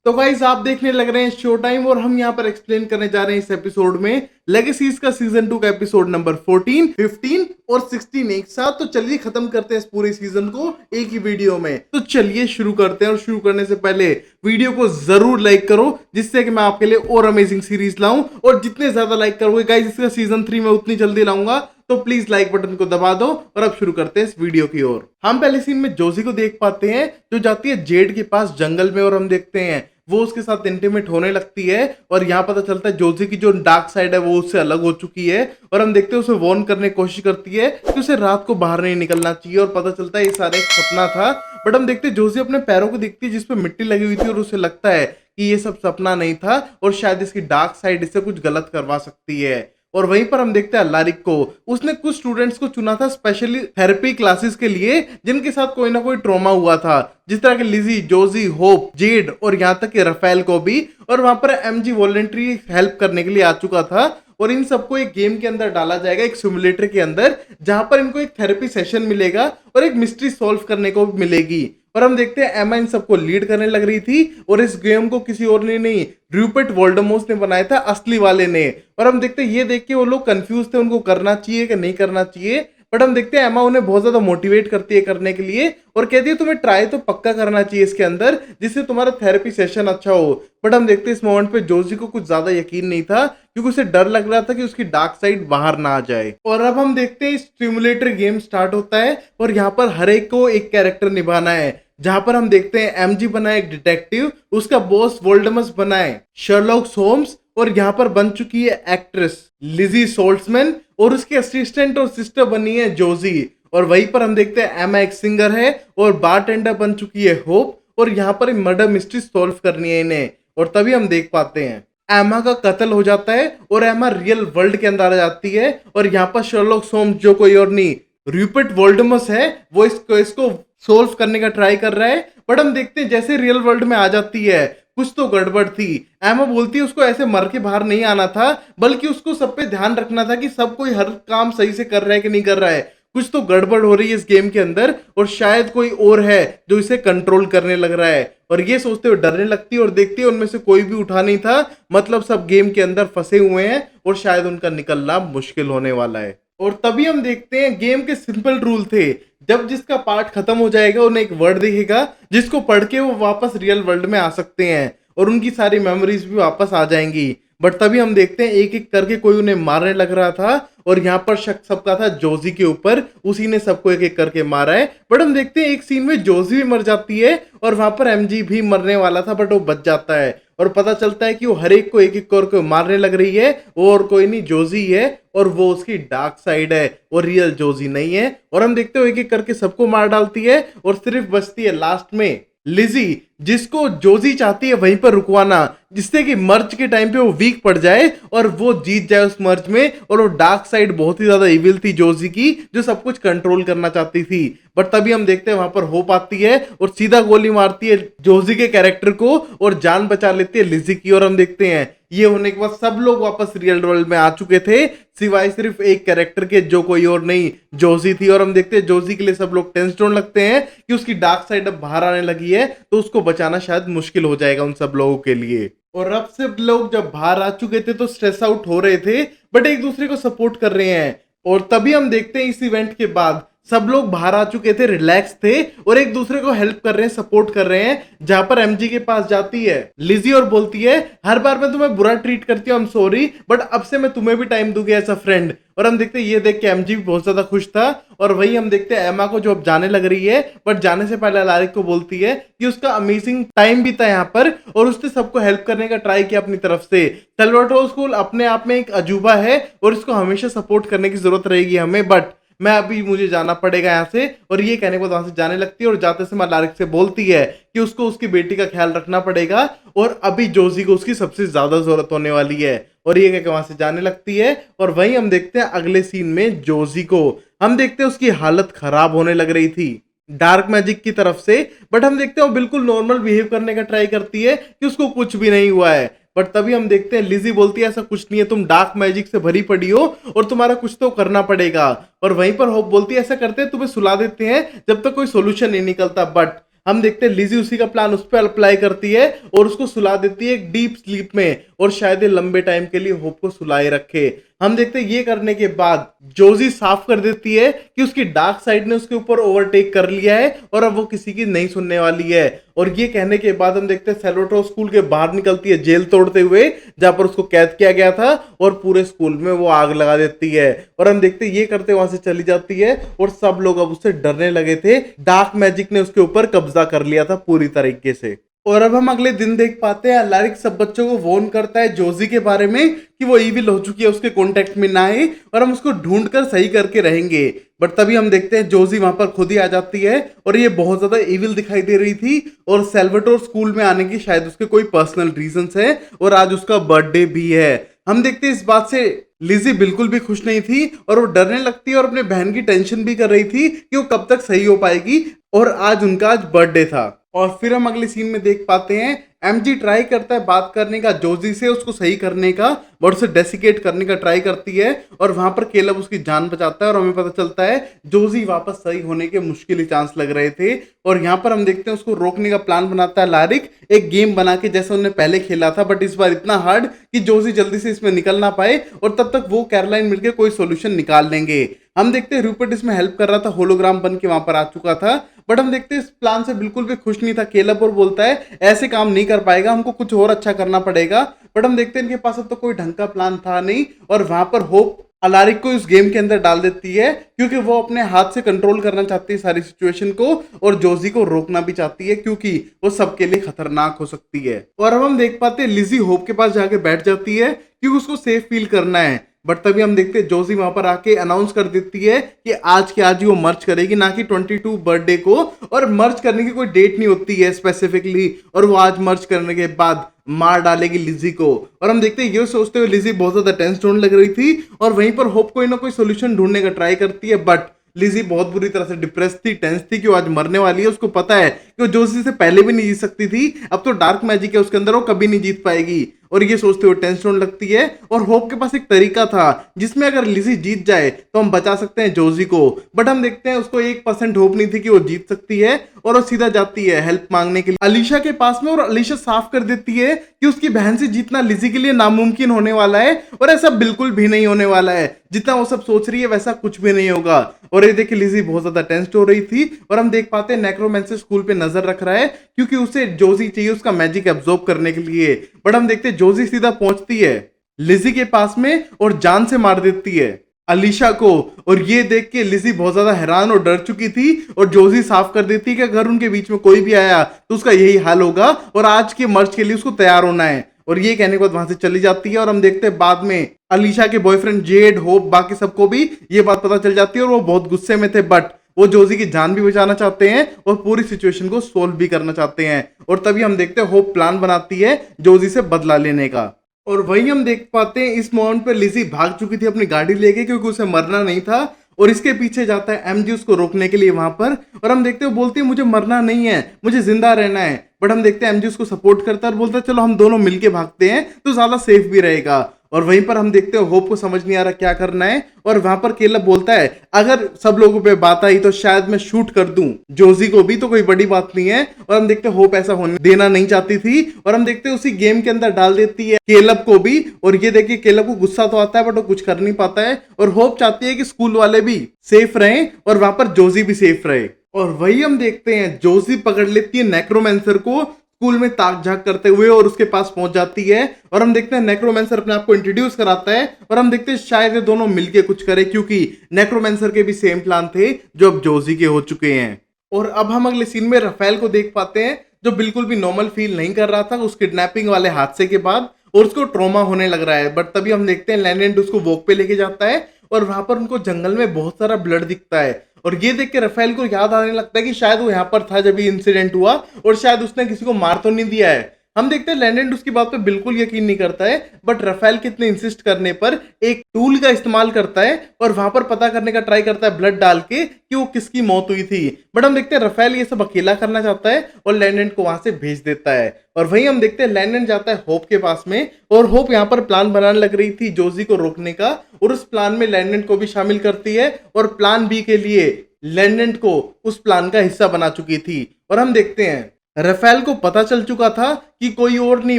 तो गाइस आप देखने लग रहे हैं शो टाइम और हम यहाँ पर एक्सप्लेन करने जा रहे हैं इस एपिसोड में लेगेसीज का सीजन 2 का एपिसोड नंबर 14, 15 और 16 एक साथ। तो चलिए खत्म करते हैं इस पूरे सीजन को एक ही वीडियो में। तो चलिए शुरू करते हैं और शुरू करने से पहले वीडियो को जरूर लाइक करो जिससे कि मैं आपके लिए और अमेजिंग सीरीज लाऊं, और जितने ज्यादा लाइक करोगे गाइस इसका सीजन 3 में उतनी जल्दी लाऊंगा। तो प्लीज लाइक बटन को दबा दो और अब शुरू करते हैं इस वीडियो की ओर। हम पहले सीन में जोजी को देख पाते हैं जो जाती है जेड के पास जंगल में, और हम देखते हैं वो उसके साथ इंटीमेट होने लगती है और यहाँ पता चलता है जोजी की जो डार्क साइड है वो उससे अलग हो चुकी है, और हम देखते हैं उसे वार्न करने की कोशिश करती है कि उसे रात को बाहर नहीं निकलना चाहिए, और पता चलता है ये सारा एक सपना था। बट हम देखते हैं जोजी अपने पैरों को देखती है जिसपे मिट्टी लगी हुई थी और उसे लगता है कि ये सब सपना नहीं था और शायद इसकी डार्क साइड इससे कुछ गलत करवा सकती है। और वहीं पर हम देखते हैं लारिक को, उसने कुछ स्टूडेंट्स को चुना था स्पेशली थेरेपी क्लासेस के लिए जिनके साथ कोई ना कोई ट्रॉमा हुआ था, जिस तरह के लिजी, जोजी, होप, जेड और यहाँ तक कि रफेल को भी। और वहां पर एमजी वॉलंटरी हेल्प करने के लिए आ चुका था, और इन सबको एक गेम के अंदर डाला जाएगा, एक सिमुलेटर के अंदर, जहां पर इनको एक थेरेपी सेशन मिलेगा और एक मिस्ट्री सॉल्व करने को भी मिलेगी। और हम देखते हैं एमा इन सबको लीड करने लग रही थी, और इस गेम को किसी और ने नहीं, रूपर्ट वोल्डेमॉर्ट ने बनाया था, असली वाले ने। और हम देखते हैं ये देख के वो लोग कंफ्यूज थे उनको करना चाहिए कि नहीं करना चाहिए। बट हम देखते हैं एमा उन्हें बहुत ज्यादा मोटिवेट करती है करने के लिए और कहती है तुम्हें ट्राई तो पक्का करना चाहिए इसके अंदर जिससे तुम्हारा थेरेपी सेशन अच्छा हो। बट हम देखते हैं इस मोमेंट पे जोजी को कुछ ज्यादा यकीन नहीं था क्योंकि उसे डर लग रहा था कि उसकी डार्क साइड बाहर ना आ जाए। और अब हम देखते हैं स्टिमुलेटर गेम स्टार्ट होता है और यहाँ पर हर एक को एक कैरेक्टर निभाना है, जहां पर हम देखते हैं एमजी बना है एक डिटेक्टिव, उसका बॉस वोल्डेमॉर्ट बना है शर्लॉक होम्स, और यहाँ पर बन चुकी है एक्ट्रेस लिजी सोल्ट्समैन, और उसके असिस्टेंट और सिस्टर बनी है जोजी। और वहीं पर हम देखते हैं एमा एक सिंगर है और बारटेंडर बन चुकी है होप, और यहाँ पर मर्डर मिस्ट्री सॉल्व करनी है इन्हें। और तभी हम देख पाते हैं एमा का कत्ल हो जाता है और एमा रियल वर्ल्ड के अंदर आ जाती है, और यहाँ पर शर्लॉक होम्स जो कोई और नहीं रूपर्ट वोल्डेमॉर्ट है वो इसको सोल्व करने का ट्राई कर रहा है। बट हम देखते हैं जैसे रियल वर्ल्ड में आ जाती है कुछ तो गड़बड़ थी। एमा बोलती है उसको ऐसे मर के बाहर नहीं आना था, बल्कि उसको सब पे ध्यान रखना था कि सब कोई हर काम सही से कर रहा है कि नहीं कर रहा है, कुछ तो गड़बड़ हो रही है इस गेम के अंदर और शायद कोई और है जो इसे कंट्रोल करने लग रहा है। और ये सोचते हुए डरने लगती है और देखती है उनमें से कोई भी उठा नहीं था, मतलब सब गेम के अंदर फंसे हुए हैं और शायद उनका निकलना मुश्किल होने वाला है। और तभी हम देखते हैं गेम के सिंपल रूल थे, जब जिसका पार्ट खत्म हो जाएगा उन्हें एक वर्ड दिखेगा जिसको पढ़ के वो वापस रियल वर्ल्ड में आ सकते हैं और उनकी सारी मेमोरीज भी वापस आ जाएंगी। बट तभी हम देखते हैं एक एक करके कोई उन्हें मारने लग रहा था, और यहाँ पर शक सबका था जोजी के ऊपर, उसी ने सबको एक एक करके मारा है। बट हम देखते हैं एक सीन में जोजी भी मर जाती है और वहां पर एमजी भी मरने वाला था बट वो बच जाता है, और पता चलता है कि वो हर एक को एक एक करके मारने लग रही है, और कोई नहीं जोजी है और वो उसकी डार्क साइड है और रियल जोजी नहीं है। और हम देखते हो एक एक करके सबको मार डालती है और सिर्फ बचती है लास्ट में लिजी, जिसको जोजी चाहती है वहीं पर रुकवाना जिससे कि मर्ज के टाइम पे वो वीक पड़ जाए और वो जीत जाए उस मर्ज में। और वो डार्क साइड बहुत ही ज्यादा इविल थी जोजी की, जो सब कुछ कंट्रोल करना चाहती थी। बट तभी हम देखते हैं वहां पर होप आती है और सीधा गोली मारती है जोजी के कैरेक्टर को और जान बचा लेती है लिजी की। और हम देखते हैं ये होने के बाद सब लोग वापस रियल वर्ल्ड में आ चुके थे सिवाय सिर्फ एक कैरेक्टर के जो कोई और नहीं जोजी थी। और हम देखते हैं जोजी के लिए सब लोग टेंस्ड होने लगते हैं कि उसकी डार्क साइड अब बाहर आने लगी है तो उसको बचाना शायद मुश्किल हो जाएगा उन सब लोगों के लिए। और अब से लोग जब बाहर आ चुके थे तो स्ट्रेस आउट हो रहे थे बट एक दूसरे को सपोर्ट कर रहे हैं। और तभी हम देखते हैं इस इवेंट के बाद सब लोग बाहर आ चुके थे, रिलैक्स थे और एक दूसरे को हेल्प कर रहे हैं, सपोर्ट कर रहे हैं। जहां पर एमजी के पास जाती है लिजी और बोलती है हर बार मैं तुम्हें बुरा ट्रीट करती हूँ, आई एम सॉरी, बट अब से मैं तुम्हें भी टाइम दूंगी एज अ फ्रेंड। और हम देखते हैं ये देख के एमजी भी बहुत ज्यादा खुश था। और वही हम देखते हैं एमा को जो अब जाने लग रही है, बट जाने से पहले लारिक को बोलती है कि उसका अमेजिंग टाइम भी था यहाँ पर और उसने सबको हेल्प करने का ट्राई किया अपनी तरफ से। सैल्वाटोर स्कूल अपने आप में एक अजूबा है और इसको हमेशा सपोर्ट करने की जरूरत रहेगी हमें, बट मैं अभी मुझे जाना पड़ेगा यहाँ से। और ये कहने के बाद वहां से जाने लगती है और जाते समय लारिक से बोलती है कि उसको उसकी बेटी का ख्याल रखना पड़ेगा और अभी जोजी को उसकी सबसे ज्यादा जरूरत होने वाली है। और ये कहकर वहां से जाने लगती है। और वहीं हम देखते हैं अगले सीन में जोजी को, हम देखते हैं उसकी हालत खराब होने लग रही थी डार्क मैजिक की तरफ से, बट हम देखते हैं वो बिल्कुल नॉर्मल बिहेव करने का ट्राई करती है कि उसको कुछ भी नहीं हुआ है। बट तभी हम देखते हैं लिजी बोलती है ऐसा कुछ नहीं है, तुम डार्क मैजिक से भरी पड़ी हो और तुम्हारा कुछ तो करना पड़ेगा। और वहीं पर होप बोलती है ऐसा करते हैं तुम्हें सुला देते हैं जब तक कोई सोल्यूशन नहीं निकलता। बट हम देखते हैं लिजी उसी का प्लान उस पर अप्लाई करती है और उसको सुला देती है एक डीप स्लीप में, और शायद ये लंबे टाइम के लिए होप को सुलाए रखे। हम देखते हैं ये करने के बाद जोजी साफ कर देती है कि उसकी डार्क साइड ने उसके ऊपर ओवरटेक कर लिया है और अब वो किसी की नहीं सुनने वाली है। और ये कहने के बाद हम देखते हैं सैल्वाटोर स्कूल के बाहर निकलती है जेल तोड़ते हुए, जहां पर उसको कैद किया गया था, और पूरे स्कूल में वो आग लगा देती है। और हम देखते हैं ये करते वहां से चली जाती है और सब लोग अब उससे डरने लगे थे। डार्क मैजिक ने उसके ऊपर कब्जा कर लिया था पूरी तरीके से। और अब हम अगले दिन देख पाते हैं अलारिक सब बच्चों को वार्न करता है जोजी के बारे में कि वो इविल हो चुकी है, उसके कांटेक्ट में ना आए और हम उसको ढूंढ कर सही करके रहेंगे। बट तभी हम देखते हैं जोजी वहां पर खुद ही आ जाती है और ये बहुत ज्यादा इविल दिखाई दे रही थी, और सैल्वाटोर स्कूल में आने की शायद उसके कोई पर्सनल रीजंस है, और आज उसका बर्थडे भी है। हम देखते हैं इस बात से लिजी बिल्कुल भी खुश नहीं थी और वो डरने लगती है और अपने बहन की टेंशन भी कर रही थी कि वो कब तक सही हो पाएगी, और आज उनका बर्थडे था। और फिर हम अगले सीन में देख पाते हैं एमजी ट्राई करता है बात करने का जोजी से, उसको सही करने का, बट उसे डेसिकेट करने का ट्राई करती है, और वहां पर केलब उसकी जान बचाता है और हमें पता चलता है जोजी वापस सही होने के मुश्किल ही चांस लग रहे थे। और यहाँ पर हम देखते हैं उसको रोकने का प्लान बनाता है लारिक, एक गेम बना के जैसे उन्होंने पहले खेला था, बट इस बार इतना हार्ड कि जोजी जल्दी से इसमें निकल ना पाए, और तब तक वो कैरोलाइन मिलकर कोई सोल्यूशन निकाल लेंगे। हम देखते हैं रूपर्ट इसमें हेल्प कर रहा था, होलोग्राम बन के वहां पर आ चुका था, बट हम देखते हैं इस प्लान से बिल्कुल भी खुश नहीं था केलब, और बोलता है ऐसे काम नहीं कर पाएगा, हमको कुछ और अच्छा करना पड़ेगा। बट हम देखते हैं इनके पास अब तो कोई ढंग का प्लान था नहीं, और वहां पर होप अलारिक को इस गेम के अंदर डाल देती है क्योंकि वो अपने हाथ से कंट्रोल करना चाहती है सारी सिचुएशन को, और जोजी को रोकना भी चाहती है क्योंकि वो सबके लिए खतरनाक हो सकती है। और अब हम देख पाते हैं लिजी होप के पास जाके बैठ जाती है क्योंकि उसको सेफ फील करना है। बट तभी हम देखते हैं जोजी वहां पर आके अनाउंस कर देती है कि आज के आज ही वो मर्ज करेगी, ना कि 22 बर्थडे को, और मर्ज करने की कोई डेट नहीं होती है स्पेसिफिकली, और वो आज मर्ज करने के बाद मार डालेगी लिजी को। और हम देखते हैं ये सोचते हुए लिजी बहुत ज्यादा टेंस होने लग रही थी, और वहीं पर होप कोई ना कोई सोल्यूशन ढूंढने का ट्राई करती है, बट लिजी बहुत बुरी तरह से डिप्रेस थी, टेंस थी कि वो आज मरने वाली है। उसको पता है कि वो जोशी से पहले भी नहीं जीत सकती थी, अब तो डार्क मैजिक है उसके अंदर, वो कभी नहीं जीत पाएगी, और ये सोचते हुए टेंशन होने लगती है। और होप के पास एक तरीका था जिसमें अगर लिजी जीत जाए तो हम बचा सकते हैं जोजी को, बट हम देखते हैं उसको 1% होप नहीं थी कि वो जीत सकती है, और वो सीधा जाती है हेल्प मांगने के लिए अलीशा के पास में, और अलीशा साफ कर देती है कि उसकी बहन से जीतना लिजी के लिए नामुमकिन होने वाला है, और ऐसा बिल्कुल भी नहीं होने वाला है, जितना वो सब सोच रही है वैसा कुछ भी नहीं होगा। और ये देखिए लिजी बहुत ज्यादा टेंस हो रही थी, और हम देख पाते हैं नेक्रोमेंसर स्कूल पे नजर रख रहा है क्योंकि उसे जोजी चाहिए उसका मैजिक एब्जॉर्ब करने के लिए। बट हम देखते हैं जोजी सीधा पहुंचती है लिजी के पास में और जान से मार देती है अलीशा को, और ये देख के लिजी बहुत ज्यादा हैरान और डर चुकी थी, और जोजी साफ कर देती है कि अगर उनके बीच में कोई भी आया तो उसका यही हाल होगा, और आज के मर्ज के लिए उसको तैयार होना है। और ये कहने के बाद वहां से चली जाती है, और हम देखते हैं बाद में अलीशा के बॉयफ्रेंड जेड, होप, बाकी सबको भी ये बात पता चल जाती है, और वो बहुत गुस्से में थे, बट वो जोजी की जान भी बचाना चाहते हैं और पूरी सिचुएशन को सोल्व भी करना चाहते हैं। और तभी हम देखते हैं होप प्लान बनाती है जोजी से बदला लेने का, और वही हम देख पाते हैं इस मोमेंट पे लिजी भाग चुकी थी अपनी गाड़ी लेके क्योंकि उसे मरना नहीं था, और इसके पीछे जाता है एमजी उसको रोकने के लिए वहां पर, और हम देखते हैं बोलती है मुझे मरना नहीं है, मुझे जिंदा रहना है। बट हम देखते हैं एमजी उसको सपोर्ट करता है और बोलता है चलो हम दोनों मिलके भागते हैं तो ज्यादा सेफ भी रहेगा। और वहीं पर हम देखते हैं होप को समझ नहीं आ रहा क्या करना है, और वहां पर केलब बोलता है अगर सब लोगों पे बात आई तो शायद मैं शूट कर दूं जोजी को भी, तो कोई बड़ी बात नहीं है। और हम देखते हैं होप ऐसा होने देना नहीं चाहती थी, और हम देखते हैं उसी गेम के अंदर डाल देती है केलब को भी, और ये देखिए केलब को गुस्सा तो आता है बट वो कुछ कर नहीं पाता है, और होप चाहती है कि स्कूल वाले भी सेफ रहें और वहां पर जोजी भी सेफ रहे। और वही हम देखते हैं जोजी पकड़ लेती है नेक्रोमेंसर को स्कूल में ताक झाक करते हुए, और उसके पास पहुंच जाती है, और हम देखते हैं नेक्रोमेंसर अपने आप को इंट्रोड्यूस कराता है, और हम देखते हैं शायद ये दोनों मिलके कुछ करे क्योंकि नेक्रोमेंसर के भी सेम प्लान थे जो अब जोजी के हो चुके हैं। और अब हम अगले सीन में राफेल को देख पाते हैं जो बिल्कुल भी नॉर्मल फील नहीं कर रहा था उस किडनैपिंग वाले हादसे के बाद, और उसको ट्रॉमा होने लग रहा है। बट तभी हम देखते हैं लैंडेंड उसको वॉक पे लेके जाता है, और वहां पर उनको जंगल में बहुत सारा ब्लड दिखता है, और ये देख के राफेल को याद आने लगता है कि शायद वो यहाँ पर था जब ये इंसिडेंट हुआ, और शायद उसने किसी को मार तो नहीं दिया है। हम देखते हैं लैंडेंड उसकी बात पे बिल्कुल यकीन नहीं करता है, बट राफेल के इतने इंसिस्ट करने पर एक टूल का इस्तेमाल करता है और वहां पर पता करने का ट्राई करता है ब्लड डाल के कि वो किसकी मौत हुई थी। बट हम देखते हैं राफेल ये सब अकेला करना चाहता है और लैंडेंड को वहां से भेज देता है। और वहीं हम देखते हैं लैंडेंड जाता है होप के पास में, और होप यहाँ पर प्लान बनाने लग रही थी जोजी को रोकने का, और उस प्लान में लैंडेंड को भी शामिल करती है, और प्लान बी के लिए लैंडेंट को उस प्लान का हिस्सा बना चुकी थी। और हम देखते हैं राफेल को पता चल चुका था कि कोई और नहीं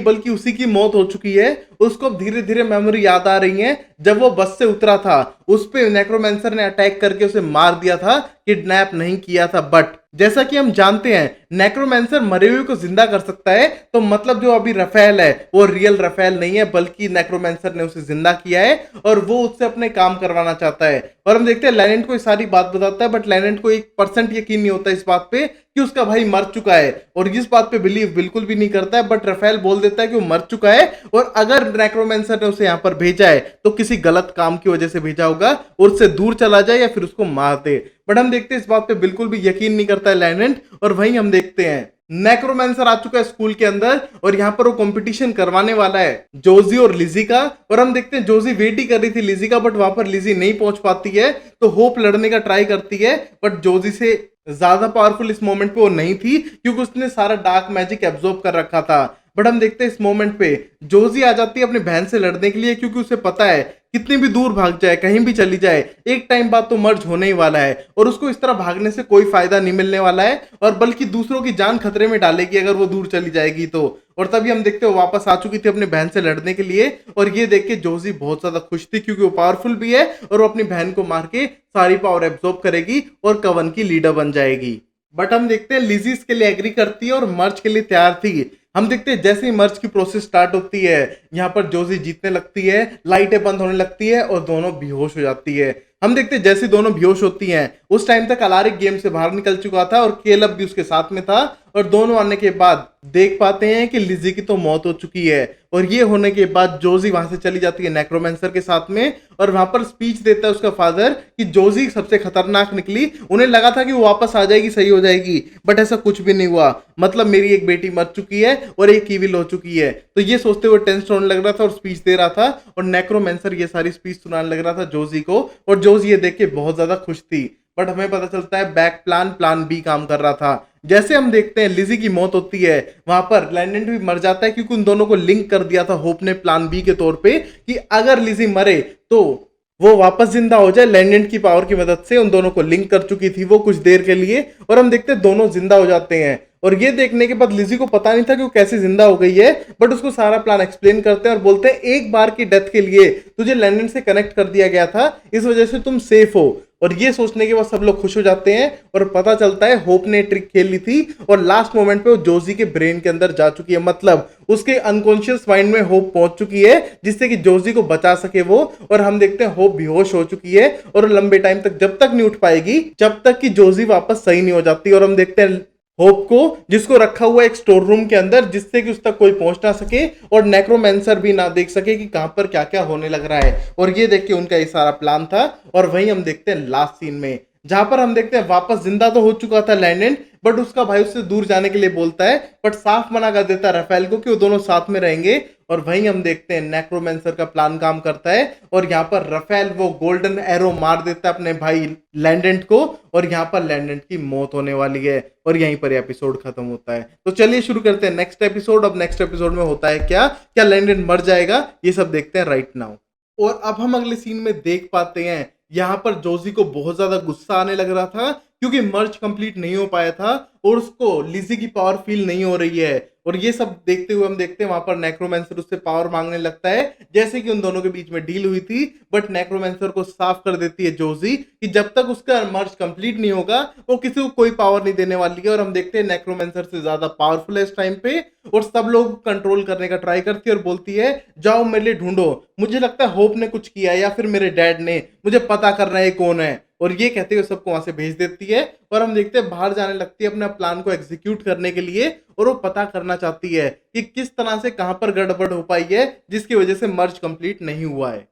बल्कि उसी की मौत हो चुकी है। उसको अब धीरे धीरे मेमोरी याद आ रही है जब वो बस से उतरा था, उस पे नेक्रोमेंसर ने अटैक करके उसे मार दिया था, किडनैप नहीं किया था। बट जैसा कि हम जानते हैं नेक्रोमेंसर मरे हुए को जिंदा कर सकता है, तो मतलब जो अभी राफेल है वो रियल राफेल नहीं है बल्कि नेक्रोमेंसर ने उसे जिंदा किया है और वो उससे अपने काम करवाना चाहता है। और हम देखते हैं लैनेंट को ये सारी बात बताता है, बट लैनेंट को 1% यकीन नहीं होता इस बात पे कि उसका भाई मर चुका है, और इस बात पे बिलीव बिल्कुल भी नहीं करता है। बट राफेल बोल देता है कि वो मर चुका है और अगर नेक्रोमेंसर ने उसे यहां पर भेजा है तो किसी गलत काम की वजह से भेजा होगा, और उससे दूर चला जाए या फिर उसको मार दे। बट हम देखते हैं इस बात पे बिल्कुल भी यकीन नहीं करता है लैनेंट। और वहीं हम देखते हैं नेक्रोमेंसर आ चुका है स्कूल के अंदर और यहां पर वो कंपटीशन करवाने वाला है जोजी और लिजी का। और हम देखते हैं जोजी वेट ही कर रही थी लिजी का, बट वहां पर लिजी नहीं पहुंच पाती है, तो होप लड़ने का ट्राई करती है, बट जोजी से ज्यादा पावरफुल इस मोमेंट पे वो नहीं थी क्योंकि उसने सारा डार्क मैजिक एब्जॉर्ब कर रखा था। बट हम देखते हैं इस मोमेंट पे जोजी आ जाती है अपनी बहन से लड़ने के लिए, क्योंकि उसे पता है कितनी भी दूर भाग जाए, कहीं भी चली जाए, एक टाइम बाद तो मर्ज होने ही वाला है और उसको इस तरह भागने से कोई फायदा नहीं मिलने वाला है, और बल्कि दूसरों की जान खतरे में डालेगी अगर वो दूर चली जाएगी तो। और तभी हम देखते हो वापस आ चुकी थी अपनी बहन से लड़ने के लिए, और ये देख के जोजी बहुत ज्यादा खुश थी क्योंकि वो पावरफुल भी है और वो अपनी बहन को मार के सारी पावर एब्जॉर्ब करेगी और कवन की लीडर बन जाएगी। बट हम देखते हैं लिजी इसके लिए एग्री करती है और मर्ज के लिए तैयार थी। हम देखते हैं जैसे ही मर्ज की प्रोसेस स्टार्ट होती है यहाँ पर जोजी जीतने लगती है, लाइटें बंद होने लगती है और दोनों बेहोश हो जाती है। हम देखते हैं जैसे दोनों बेहोश होती हैं उस टाइम तक अलारिक गेम से बाहर निकल चुका था और केलब भी उसके साथ में था, और दोनों आने के बाद देख पाते हैं कि लिजी की तो मौत हो चुकी है। और ये होने के बाद जोजी वहां से चली जाती है नेक्रोमेंसर के साथ में, और वहां पर स्पीच देता है उसका फादर कि जोजी सबसे खतरनाक निकली, उन्हें लगा था कि वो वापस आ जाएगी, सही हो जाएगी, बट ऐसा कुछ भी नहीं हुआ। मतलब मेरी एक बेटी मर चुकी है और एक ईविल हो चुकी है। तो ये सोचते हुए टेंस होने लग रहा था और स्पीच दे रहा था, और नेक्रोमेंसर ये सारी स्पीच सुनाने लग रहा था जोजी को, और जोजी ये देख के बहुत ज्यादा खुश थी। बट हमें पता चलता है बैक प्लान बी काम कर रहा था। जैसे हम देखते हैं लिजी की मौत होती है, वहां पर लैंडेंट भी मर जाता है क्योंकि उन दोनों को लिंक कर दिया था होप ने प्लान बी के तौर पे कि अगर लिजी मरे तो वो वापस जिंदा हो जाए। लैंडेंट की पावर की मदद से उन दोनों को लिंक कर चुकी थी वो कुछ देर के लिए, और हम देखते हैं दोनों जिंदा हो जाते हैं। और ये देखने के बाद लिजी को पता नहीं था कि वो कैसे जिंदा हो गई है, बट उसको सारा प्लान एक्सप्लेन करते हैं और बोलते हैं एक बार की डेथ के लिए तुझे लैंडेंट से कनेक्ट कर दिया गया था, इस वजह से तुम सेफ हो। और ये सोचने के बाद सब लोग खुश हो जाते हैं और पता चलता है होप ने ट्रिक खेल ली थी और लास्ट मोमेंट पे वो जोजी के ब्रेन के अंदर जा चुकी है, मतलब उसके अनकॉन्शियस माइंड में होप पहुंच चुकी है जिससे कि जोजी को बचा सके वो। और हम देखते हैं होप बेहोश हो चुकी है और लंबे टाइम तक जब तक नहीं उठ पाएगी जब तक कि जोजी वापस सही नहीं हो जाती। और हम देखते हैं होप को जिसको रखा हुआ एक स्टोर रूम के अंदर जिससे कि उस तक कोई पहुंच ना सके और नेक्रोमेंसर भी ना देख सके कि कहां पर क्या क्या होने लग रहा है। और ये देख के उनका ये सारा प्लान था। और वहीं हम देखते हैं लास्ट सीन में जहां पर हम देखते हैं वापस जिंदा तो हो चुका था लैंडेंट, बट उसका भाई उससे दूर जाने के लिए बोलता है, बट साफ मना कर देता है राफेल को कि वो दोनों साथ में रहेंगे। और वहीं हम देखते हैं नेक्रोमेंसर का प्लान काम करता है और यहाँ पर राफेल वो गोल्डन एरो मार देता है अपने भाई लैंडेंट को, और यहाँ पर लैंडेंट की मौत होने वाली है और यहीं पर एपिसोड खत्म होता है। तो चलिए शुरू करते हैं नेक्स्ट एपिसोड। अब नेक्स्ट एपिसोड में होता है क्या, क्या लैंडेंट मर जाएगा, ये सब देखते हैं राइट नाउ। और अब हम अगले सीन में देख पाते हैं यहाँ पर जोजी को बहुत ज्यादा गुस्सा आने लग रहा था क्योंकि मर्ज कंप्लीट नहीं हो पाया था और उसको लिजी की पावर फील नहीं हो रही है। और ये सब देखते हुए हम देखते हैं वहां पर नेक्रोमेंसर उससे पावर मांगने लगता है जैसे कि उन दोनों के बीच में डील हुई थी, बट नेक्रोमेंसर को साफ कर देती है जोजी कि जब तक उसका मर्ज कंप्लीट नहीं होगा वो किसी को कोई पावर नहीं देने वाली है। और हम देखते हैं नेक्रोमेंसर से ज्यादा पावरफुल है इस टाइम पे और सब लोग कंट्रोल करने का ट्राई करती है और बोलती है जाओ मेरे लिए ढूंढो, मुझे लगता है होप ने कुछ किया या फिर मेरे डैड ने, मुझे पता करना है कौन है। और ये कहते हुए सबको वहां से भेज देती है और हम देखते हैं बाहर जाने लगती है अपने प्लान को एग्जीक्यूट करने के लिए, और वो पता करना चाहती है कि किस तरह से कहां पर गड़बड़ हो पाई है जिसकी वजह से मर्ज कंप्लीट नहीं हुआ है।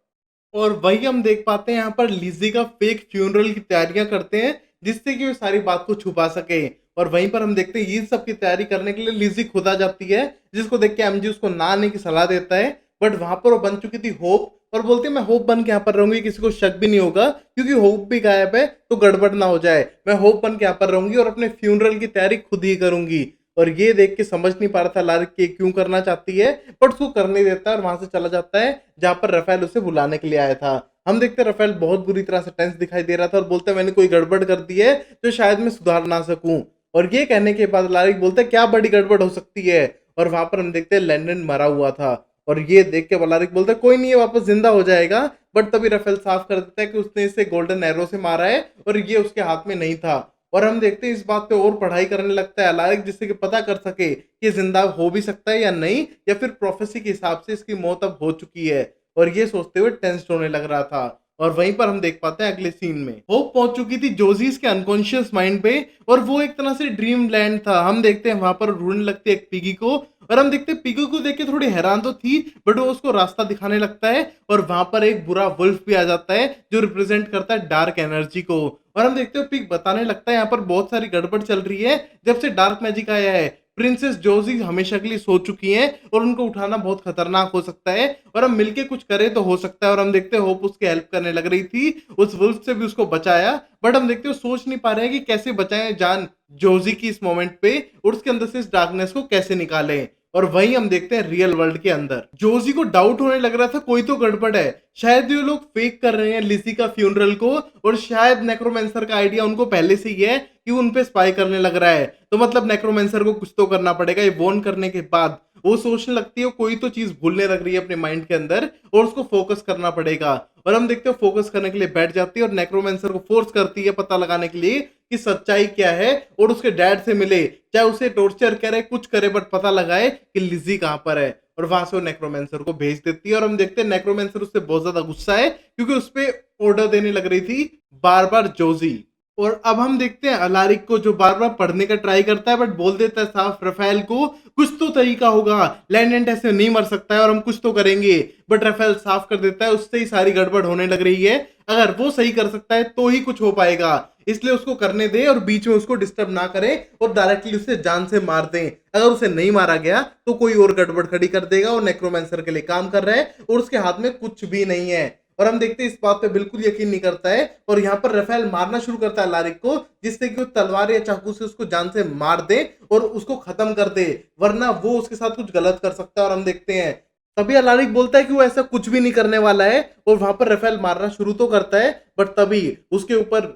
और वही हम देख पाते हैं यहाँ पर लिजी का फेक फ्यूनरल की तैयारियां करते हैं जिससे कि वो सारी बात को छुपा सके। और वहीं पर हम देखते हैं ये सब की तैयारी करने के लिए लिजी खुद आ जाती है जिसको देख के एमजी उसको ना आने की सलाह देता है, बट वहां पर वो बन चुकी थी होप और बोलती है मैं होप बन के यहाँ पर रहूंगी, किसी को शक भी नहीं होगा क्योंकि होप भी गायब है तो गड़बड़ ना हो जाए, मैं होप बन के यहाँ पर रहूंगी और अपने फ्यूनरल की तैयारी खुद ही करूंगी। और ये देख के समझ नहीं पा रहा था लारिक के क्यों करना चाहती है, बट उसको करने देता है और वहां से चला जाता है जहां पर राफेल उसे बुलाने के लिए आया था। हम देखते हैं राफेल बहुत बुरी तरह से टेंस दिखाई दे रहा था और बोलता है मैंने कोई गड़बड़ कर दी है जो शायद मैं सुधार ना सकूं। और ये कहने के बाद अलारिक बोलता है क्या बड़ी गड़बड़ हो सकती है। और वहां पर हम देखते हैं लैंडन मरा हुआ था और ये देख के अलारिक बोलता है कोई नहीं है वापस जिंदा हो जाएगा। बट तभी राफेल साफ कर देता है कि उसने इसे गोल्डन एरो से मारा है और ये उसके हाथ में नहीं था। और हम देखते हैं इस बात पे और पढ़ाई करने लगता है अलारिक जिससे कि पता कर सके कि जिंदा हो भी सकता है या नहीं, या फिर प्रोफेसी के हिसाब से इसकी मौत अब हो चुकी है। और ये सोचते हुए टेंस्ड होने लग रहा था। और वहीं पर हम देख पाते हैं अगले सीन में होप पहुंच चुकी थी जोजीज के अनकॉन्शियस माइंड पे और वो एक तरह से ड्रीम लैंड था। हम देखते हैं वहां पर ढूंढने लगते हैं एक पिगी को और हम देखते हैं पिगी को देख के थोड़ी हैरान तो थी बट वो उसको रास्ता दिखाने लगता है और वहां पर एक बुरा वुल्फ भी आ जाता है जो रिप्रेजेंट करता है डार्क एनर्जी को। और हम देखते हो पिग बताने लगता है यहाँ पर बहुत सारी गड़बड़ चल रही है जब से डार्क मैजिक आया है। प्रिंसेस जोजी हमेशा के लिए सो चुकी हैं और उनको उठाना बहुत खतरनाक हो सकता है और हम मिलके कुछ करें तो हो सकता है। और हम देखते हैं होप उसकी हेल्प करने लग रही थी, उस वुल्फ से भी उसको बचाया। बट हम देखते हो सोच नहीं पा रहे हैं कि कैसे बचाएं जान जोजी की इस मोमेंट पे और उसके अंदर से इस डार्कनेस को कैसे निकालें। और वहीं हम देखते हैं रियल वर्ल्ड के अंदर जोजी को डाउट होने लग रहा था कोई तो गड़बड़ है, शायद ये लोग फेक कर रहे हैं लिजी का फ्यूनरल को और शायद नेक्रोमेंसर का आइडिया उनको पहले से ही है कि उन पे स्पाई करने लग रहा है। तो मतलब नेक्रोमेंसर को कुछ तो करना पड़ेगा। ये वॉर्न करने के बाद वो सोचने लगती है कोई तो चीज भूलने लग रही है अपने माइंड के अंदर और उसको फोकस करना पड़ेगा। और हम देखते हो फोकस करने के लिए बैठ जाती है और नेक्रोमेंसर को फोर्स करती है पता लगाने के लिए कि सच्चाई क्या है और उसके डैड से मिले, चाहे उसे टॉर्चर करे कुछ करे बट पता लगाए कि लिजी कहां पर है। और वहां से वो नेक्रोमेंसर को भेज देती है और हम देखते हैं नेक्रोमेंसर उससे बहुत ज्यादा गुस्सा है क्योंकि उस पे ऑर्डर देने लग रही थी बार बार जोजी। और अब हम देखते हैं अलारिक को जो बार बार पढ़ने का ट्राई करता है बट बोल देता है साफ रफेल को कुछ तो तरीका होगा, लैंडेंट ऐसे नहीं मर सकता है और हम कुछ तो करेंगे। बट रफेल साफ कर देता है उससे ही सारी गड़बड़ होने लग रही है, अगर वो सही कर सकता है तो ही कुछ हो पाएगा, इसलिए उसको करने दे और बीच में उसको डिस्टर्ब ना करें और डायरेक्टली उसे जान से मार दें। अगर उसे नहीं मारा गया तो कोई और गड़बड़ खड़ी कर देगा और नेक्रोमेंसर के लिए काम कर रहा है और उसके हाथ में कुछ भी नहीं है। और हम देखते हैं इस बात पे बिल्कुल यकीन नहीं करता है और यहाँ पर रफेल मारना शुरू करता है लारिक को जिससे कि वो तलवार या चाकू से उसको जान से मार दे और उसको खत्म कर दे, वरना वो उसके साथ कुछ गलत कर सकता है। और हम देखते हैं तभी अलारिक बोलता है कि वो ऐसा कुछ भी नहीं करने वाला है और वहां पर रफेल मारना शुरू तो करता है बट तभी उसके ऊपर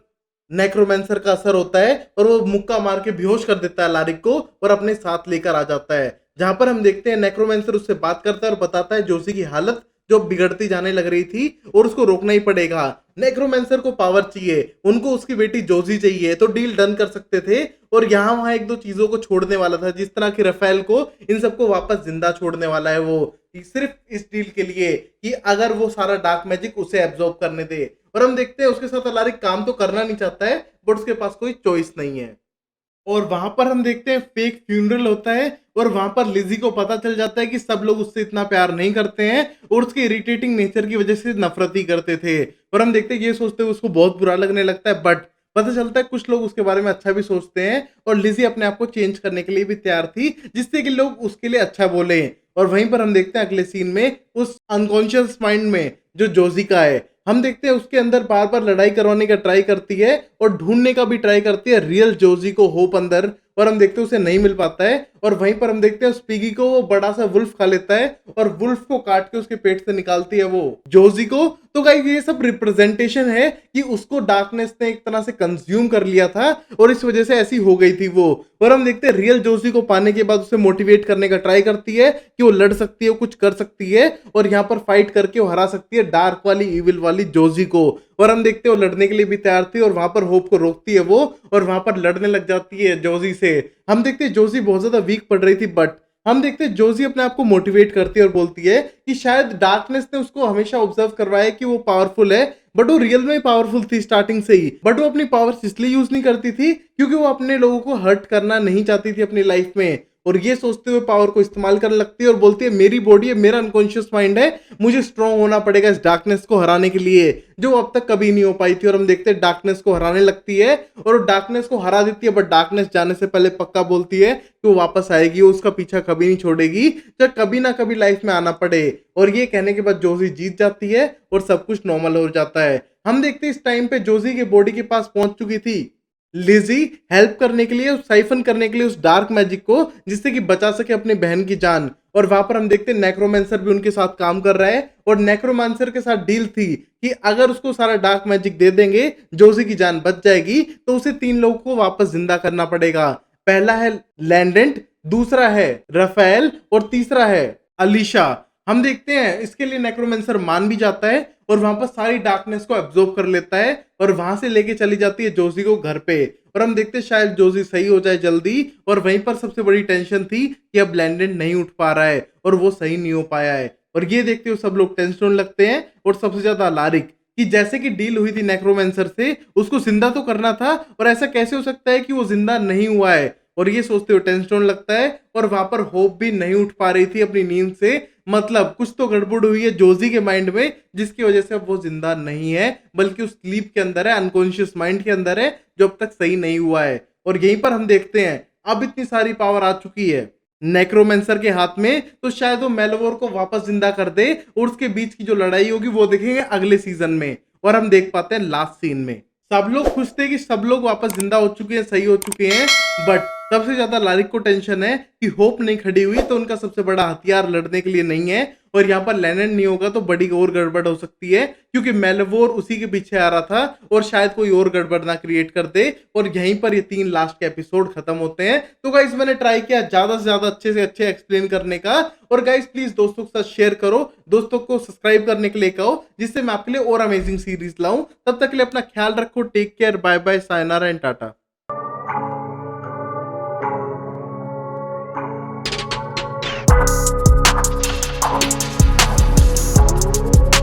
नेक्रोमेंसर का असर होता है और वो मुक्का मार के बेहोश कर देता है लारिक को और अपने साथ लेकर आ जाता है। जहां पर हम देखते हैं नेक्रोमेंसर उससे बात करता है और बताता है जोशी की हालत जो बिगड़ती जाने लग रही थी और उसको रोकना ही पड़ेगा। नेक्रोमेंसर को पावर चाहिए, उनको उसकी बेटी जोजी चाहिए, तो डील डन कर सकते थे और यहाँ वहां एक दो चीजों को छोड़ने वाला था जिस तरह की रफेल को इन सबको वापस जिंदा छोड़ने वाला है वो सिर्फ इस डील के लिए कि अगर वो सारा डार्क मैजिक उसे एब्जॉर्ब करने दे। और हम देखते हैं उसके साथ अलारिक काम तो करना नहीं चाहता है बट उसके पास कोई चॉइस नहीं है। और वहां पर हम देखते हैं फेक फ्यूनरल होता है और वहां पर लिजी को पता चल जाता है कि सब लोग उससे इतना प्यार नहीं करते हैं और उसके इरिटेटिंग नेचर की वजह से नफरत ही करते थे। और हम देखते हैं ये सोचते हुए उसको बहुत बुरा लगने लगता है बट पता चलता है कुछ लोग उसके बारे में अच्छा भी सोचते हैं और लिजी अपने आप को चेंज करने के लिए भी तैयार थी जिससे कि लोग उसके लिए अच्छा बोले। और वहीं पर हम देखते हैं अगले सीन में उस अनकॉन्शियस माइंड में जो जोजी का है हम देखते हैं उसके अंदर बार बार लड़ाई करवाने का ट्राई करती है और ढूंढने का भी ट्राई करती है रियल जोजी को होप अंदर। और हम देखते हैं उसे नहीं मिल पाता है और वहीं पर हम देखते हैं उस पिगी को वो बड़ा सा वुल्फ खा लेता है और वुल्फ को काट के उसके पेट से निकालती है वो जोजी को। तो गाइस ये सब रिप्रेजेंटेशन है कि उसको डार्कनेस ने एक तरह से कंज्यूम कर लिया था और इस वजह से ऐसी हो गई थी वो। और हम देखते हैं रियल जोजी को पाने के बाद उसे मोटिवेट करने का ट्राई करती है कि वो लड़ सकती है, कुछ कर सकती है और यहाँ पर फाइट करके वो हरा सकती है डार्क वाली इविल वाली जोजी को। और हम देखते हैं वो लड़ने के लिए भी तैयार थी और वहां पर होप को रोकती है वो और वहां पर लड़ने लग जाती है जोजी से। हम देखते हैं जोजी बहुत ज्यादा वीक पड़ रही थी बट हम देखते हैं जोजी अपने आप को मोटिवेट करती है और बोलती है कि शायद डार्कनेस ने उसको हमेशा ऑब्जर्व करवाया कि वो पावरफुल है बट वो रियल में पावरफुल थी स्टार्टिंग से ही, बट वो अपनी पावर्स इसलिए यूज नहीं करती थी क्योंकि वो अपने लोगों को हर्ट करना नहीं चाहती थी अपनी लाइफ में। और ये सोचते हुए पावर को इस्तेमाल करने लगती है और बोलती है मेरी बॉडी है, मेरा अनकॉन्शियस माइंड है, मुझे स्ट्रांग होना पड़ेगा इस डार्कनेस को हराने के लिए जो अब तक कभी नहीं हो पाई थी। और हम देखते हैं डार्कनेस को हराने लगती है और डार्कनेस को हरा देती है बट डार्कनेस जाने से पहले पक्का बोलती है कि वो वापस आएगी, वो उसका पीछा कभी नहीं छोड़ेगी चाहे कभी ना कभी लाइफ में आना पड़े। और ये कहने के बाद जोजी जीत जाती है और सब कुछ नॉर्मल हो जाता है। हम देखते हैं इस टाइम पे जोजी के बॉडी के पास पहुंच चुकी थी लिजी हेल्प करने के लिए, साइफन करने के लिए उस डार्क मैजिक को जिससे कि बचा सके अपनी बहन की जान। और वहां पर हम देखते हैं नेक्रोमेंसर भी उनके साथ काम कर रहा है और नेक्रोमांसर के साथ डील थी कि अगर उसको सारा डार्क मैजिक दे देंगे जोजी की जान बच जाएगी, तो उसे 3 लोगों को वापस जिंदा करना पड़ेगा। पहला है लैंडेंट, दूसरा है रफेल और तीसरा है अलीशा। हम देखते हैं इसके लिए नेक्रोमेंसर मान भी जाता है और वहां पर सारी डार्कनेस को एब्जॉर्ब कर लेता है और वहां से लेके चली जाती है जोजी को घर पे। और हम देखते हैं शायद जोजी सही हो जाए जल्दी, और वहीं पर सबसे बड़ी टेंशन थी कि अब लैंडेंट नहीं उठ पा रहा है और वो सही नहीं हो पाया है। और ये देखते हुए सब लोग टेंशन होने लगते हैं और सबसे ज्यादा लारिक, कि जैसे कि डील हुई थी नेक्रोमेंसर से, उसको जिंदा तो करना था और ऐसा कैसे हो सकता है कि वो जिंदा नहीं हुआ है। और ये सोचते हुए टेंशन होने लगता है और वहां पर होप भी नहीं उठ पा रही थी अपनी नींद से। मतलब कुछ तो गड़बड़ हुई है जोजी के माइंड में, जिसकी वजह से अब वो जिंदा नहीं है बल्कि उस स्लीप के अंदर है, अनकॉन्शियस माइंड के अंदर है, जो अब तक सही नहीं हुआ है। और यहीं पर हम देखते हैं अब इतनी सारी पावर आ चुकी है नेक्रोमेंसर के हाथ में, तो शायद वो मेलवोर को वापस जिंदा कर दे और उसके बीच की जो लड़ाई होगी वो देखेंगे अगले सीजन में। और हम देख पाते हैं लास्ट सीन में सब लोग खुश थे कि सब लोग वापस जिंदा हो चुके हैं, सही हो चुके हैं। बट सबसे ज्यादा लारिक को टेंशन है कि होप नहीं खड़ी हुई तो उनका सबसे बड़ा हथियार लड़ने के लिए नहीं है, और यहाँ पर लेनेंट नहीं होगा तो बड़ी और गड़बड़ हो सकती है, क्योंकि मेलवोर उसी के पीछे आ रहा था और शायद कोई और गड़बड़ ना क्रिएट कर दे। और यहीं पर ये 3 लास्ट के एपिसोड खत्म होते हैं। तो गाइस मैंने ट्राई किया ज्यादा से ज्यादा अच्छे से अच्छे एक्सप्लेन करने का। और गाइस प्लीज दोस्तों के साथ शेयर करो, दोस्तों को सब्सक्राइब करने के लिए कहो, जिससे मैं आपके लिए और अमेजिंग सीरीज लाऊं। तब तक के लिए अपना ख्याल रखो, take care, bye bye, sayonara and Tata.